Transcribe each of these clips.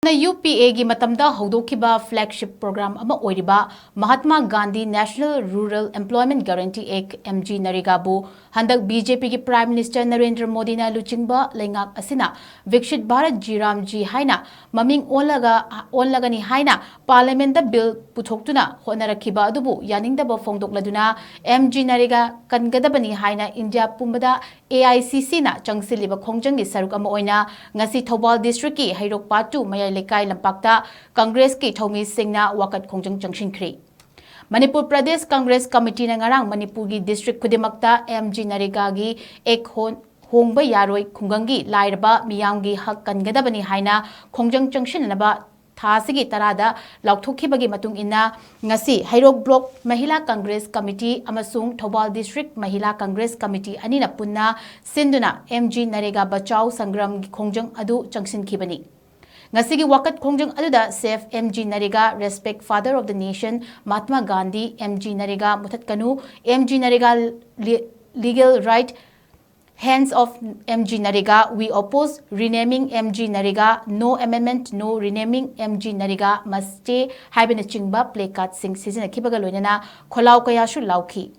UPA gi matamda HOUDOKHIBA FLAGSHIP program ama OIRIBA MAHATMA GANDHI National Rural Employment Guarantee Act MGNREGA bu HANDAK BJP gi Prime Minister NARENDRA Modi na LUCHINGBA LEINGAK ASINA VISHIK BHARAT G HAINA MAMING ONLAGANI HAINA Parliament da bill PUTHOKTUNA HOTNARAKHIBA ADUBU YANINGDABA FONGDOKLADUNA MGNREGA KANGADABANI HAINA India PUMBADA AICC na CHANGSILLIBA KHONGJANG gi SARUK ama oina ngasi Thoubal District ki Heirok Part 2 Mayai Leikai Lampakta Congress ki Thoumeesingna Wakat Khongjang Changsinkhre Manipur Pradesh Congress Committee na ngarang Manipur gi district kudimakta MGNREGA gi ek hongba yaroi khungangi lairaba miyamgi hak kangadabani haina khongjang changsinaba thasigi tarada laukthokibagi matung inna ngasi Heirok Block Mahila Congress Committee amasung Thoubal District Mahila Congress Committee anina punna sinduna MGNREGA Bachau Sangram gi khongjang adu changsinkhibani Ngasigi Wakat Khongjang aduda Safe MGNREGA Respect Father of the Nation Mahatma Gandhi MGNREGA Muthatkanu MGNREGA Legal Right Hands of MGNREGA We oppose renaming MGNREGA No amendment no renaming MGNREGA must stay haibina chingba placard sing season kibaga loinana kholau kayashu lauki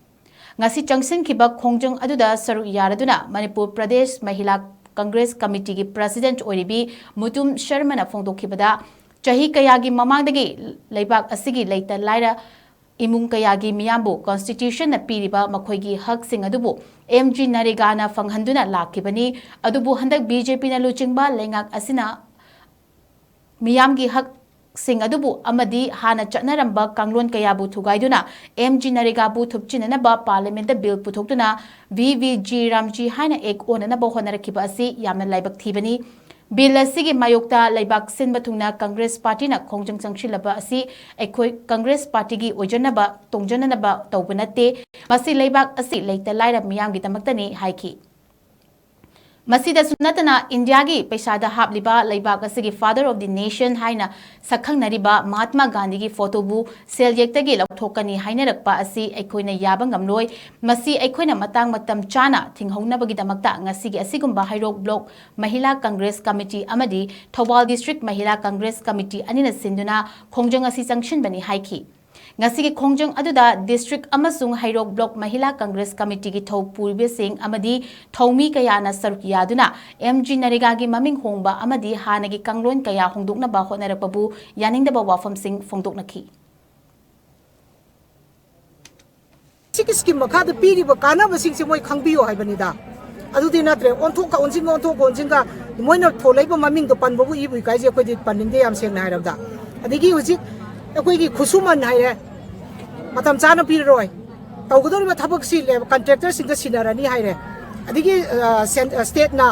ngasi changsinkhriba khongjang aduda saru yaraduna Manipur Pradesh Mahila Congress Committee ki President OIRIBI Mutum Sharma na FONGDOKHIBA chahi kayagi mamangdagi leibak asigi leita laira imung kayagi miyambu Constitution na piriba makhoigi hak sing adubu MGNREGA na fanghanduna lakibani adubu handak BJP na LUCHINGBA LEINGAK ASINA miyamgi hak sing adubu amadi hana chatnaramba kanglon kayabu thugaiduna MGNREGA bu thupchinanaba Parliament da bill PUTHOKTUNA VVG Ramji HAINA ek onanaba HOTNARAKHIBA asi yamna laibak thibani bill asigi mayokta laibak sinba thungna Congress Party na khongjang changshilaba asi ekhoi Congress Party gi ojanaba tongjananaba tawbanate masi laibak asi leita laira miyamgi tamaktani haiki Masida sunatana India gi paisada habliba laibak asigi Father of the Nation haina sakhangnariba Mahatma Gandhi gi photo bu sel yektagi lauthokani hainarakpa asi ekhoina yaba ngamloi masi ekhoina matang matam chana thinghounabagi damakta ngasigi asigumba Heirok Block Mahila Congress Committee amadi Thoubal District Mahila Congress Committee anina sinduna khongjang asi changshinbani haiki Ngasigi khongjang aduda district amasung Heirok Block Mahila Congress Committee ki thau purbe sing amadi thaumi kaya na saruk yaduna MGNREGA gi maming hongba amadi hanagi kanglon kaya hongdokna ba hotnarakpabu yaningdaba wafam sing fongdoknaki Sikiskim makada piriba kana basing se moi khangbiyo haibanida adudi natre onthok ka onjinga moina tholaiba maming do panbobu ibu kaije khodi paninde yam seng na hairabda adigi hujik अकोई खुसुमन है मतम चाना पीरोय तौगदोरिबा थबक सि contractor सिंग सिनारानी है अदिगी state ना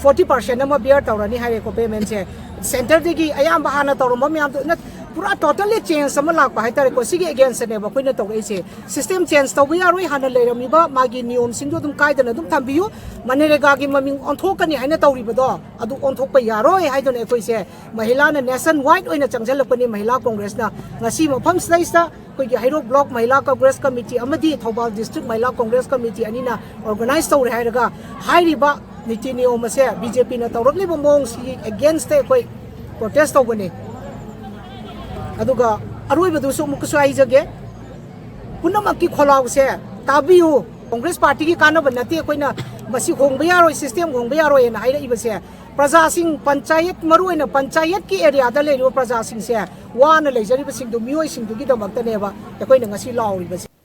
40% अमा beer Taurani है को payment से सेंटर देगी अयाम बहाना तौरम म्याम तो पूरा टोटली चेंज सम लाप है तारे को सिगे अगेंस्ट ने बखोइना तौगैसे सिस्टम चेंज तौबा यारोय हाना लेरमिबा मागी नियम सिंग दुम कायदना दुम थंबियु मनरेगा की ममिंग ऑनथोकनी है तौरीबदो अदु ऑनथोकपा यारोय हाइदन एकोइसे महिला ने नेशन वाइड ओइना चंगजलपनी महिला कांग्रेस ना ngasi mafam sida koi Heirok Block Mahila Congress Committee amadi Thoubal District Mahila Congress Committee anina organize tawre hairaga hairiba niti niyom ase BJP na tawrakliba mong si against koi protest tawbani aduga aroibadu so muksu aijage punamakki kholaw se tabiu Congress Party ki kana banati koina masi hongba yaroi system hongba yaroi na haira ibase प्रजा सिंह पंचायत मरुएना पंचायत की area दा लेरिबा प्रजा सिंह से वाना लेजरिबा सिंह दु मियोय Singh दुगी दमक्तनेबा एकोइना ngasi लाउरिबा